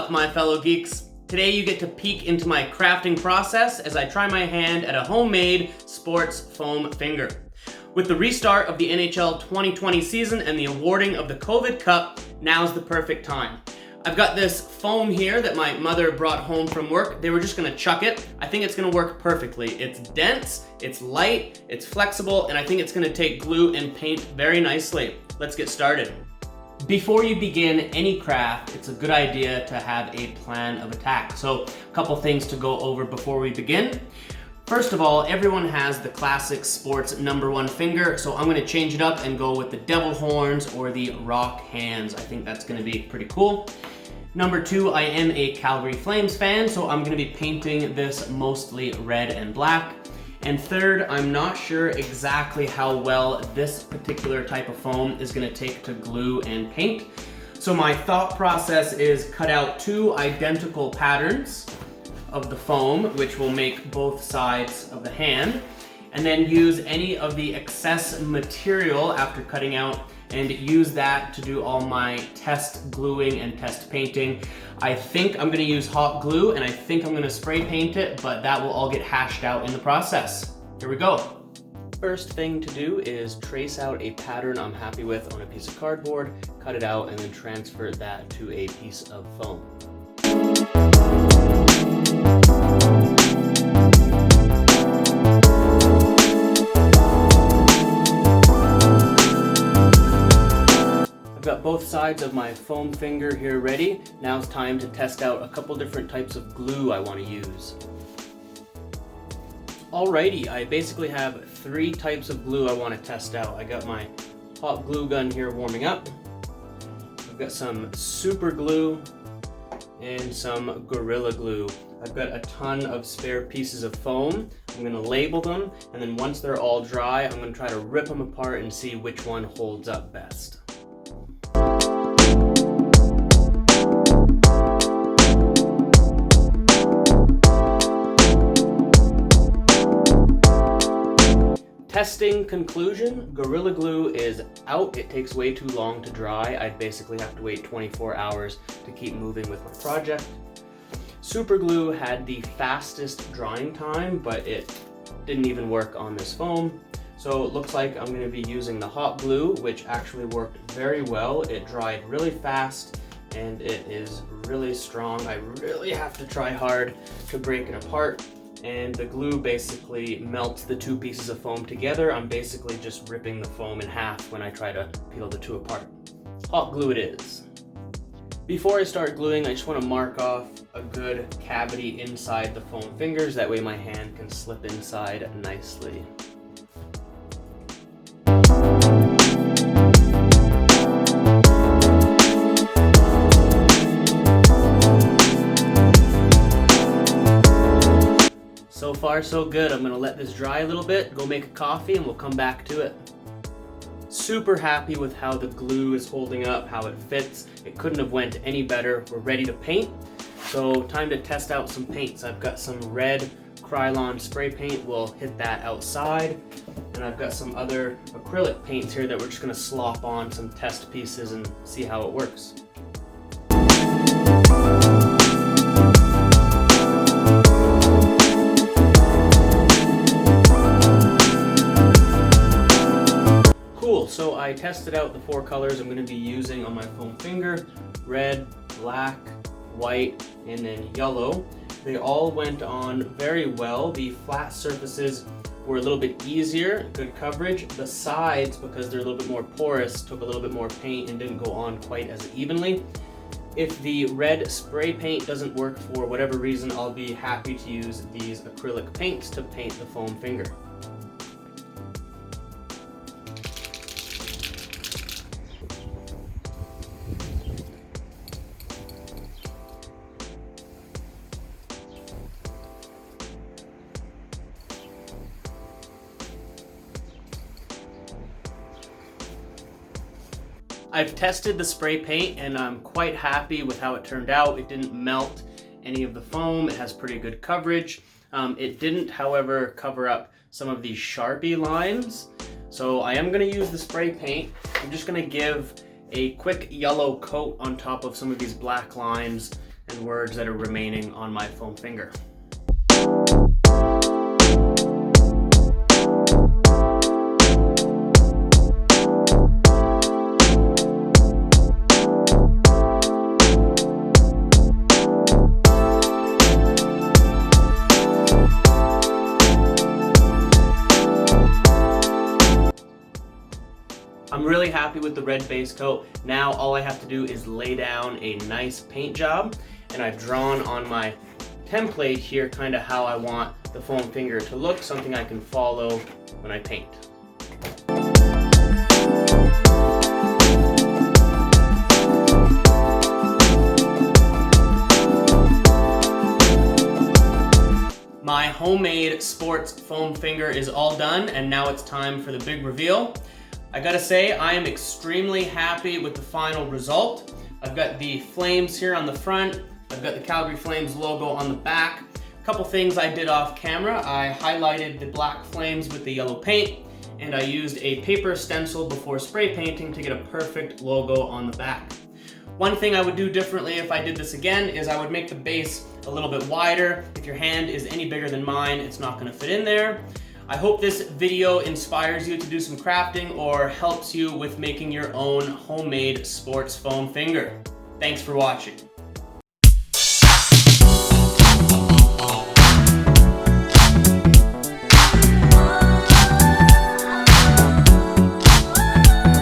up, my fellow geeks? Today you get to peek into my crafting process as I try my hand at a homemade sports foam finger. With the restart of the NHL 2020 season and the awarding of the COVID Cup, now's the perfect time. I've got this foam here that my mother brought home from work. They were just gonna chuck it. I think it's gonna work perfectly. It's dense, it's light, it's flexible, and I think it's gonna take glue and paint very nicely. Let's get started. Before you begin any craft, it's a good idea to have a plan of attack. So a couple things to go over before we begin. First of all, everyone has the classic sports #1 finger, so I'm gonna change it up and go with the devil horns or the rock hands. I think that's gonna be pretty cool. Number 2, I am a Calgary Flames fan, so I'm gonna be painting this mostly red and black. And third, I'm not sure exactly how well this particular type of foam is gonna take to glue and paint. So my thought process is cut out 2 identical patterns of the foam, which will make both sides of the hand, and then use any of the excess material after cutting out and use that to do all my test gluing and test painting. I think I'm gonna use hot glue and I think I'm gonna spray paint it, but that will all get hashed out in the process. Here we go. First thing to do is trace out a pattern I'm happy with on a piece of cardboard, cut it out, and then transfer that to a piece of foam. Got both sides of my foam finger here ready. Now it's time to test out a couple different types of glue I want to use. Alrighty, I basically have 3 types of glue I want to test out. I got my hot glue gun here warming up. I've got some super glue and some Gorilla Glue. I've got a ton of spare pieces of foam. I'm going to label them, and then once they're all dry, I'm going to try to rip them apart and see which one holds up best. Testing conclusion, Gorilla Glue is out. It takes way too long to dry. I'd basically have to wait 24 hours to keep moving with my project. Super Glue had the fastest drying time, but it didn't even work on this foam. So it looks like I'm going to be using the hot glue, which actually worked very well. It dried really fast and it is really strong. I really have to try hard to break it apart. And the glue basically melts the 2 pieces of foam together. I'm basically just ripping the foam in half when I try to peel the 2 apart. Hot glue it is. Before I start gluing, I just want to mark off a good cavity inside the foam fingers. That way my hand can slip inside nicely. So far so good. I'm gonna let this dry a little bit, go make a coffee, and we'll come back to it. Super happy with how the glue is holding up, how it fits. It couldn't have went any better. We're ready to paint. So time to test out some paints. I've got some red Krylon spray paint. We'll hit that outside. And I've got some other acrylic paints here that we're just gonna slop on some test pieces and see how it works. So I tested out the 4 colors I'm going to be using on my foam finger: red, black, white, and then yellow. They all went on very well. The flat surfaces were a little bit easier, good coverage. The sides, because they're a little bit more porous, took a little bit more paint and didn't go on quite as evenly. If the red spray paint doesn't work for whatever reason, I'll be happy to use these acrylic paints to paint the foam finger. I've tested the spray paint and I'm quite happy with how it turned out. It didn't melt any of the foam. It has pretty good coverage. It didn't, however, cover up some of these Sharpie lines. So I am going to use the spray paint. I'm just going to give a quick yellow coat on top of some of these black lines and words that are remaining on my foam finger. I'm really happy with the red base coat. Now all I have to do is lay down a nice paint job, and I've drawn on my template here kind of how I want the foam finger to look, something I can follow when I paint. My homemade sports foam finger is all done, and now it's time for the big reveal. I gotta say, I am extremely happy with the final result. I've got the flames here on the front. I've got the Calgary Flames logo on the back. A couple things I did off camera. I highlighted the black flames with the yellow paint, and I used a paper stencil before spray painting to get a perfect logo on the back. One thing I would do differently if I did this again is I would make the base a little bit wider. If your hand is any bigger than mine, it's not gonna fit in there. I hope this video inspires you to do some crafting or helps you with making your own homemade sports foam finger. Thanks for watching.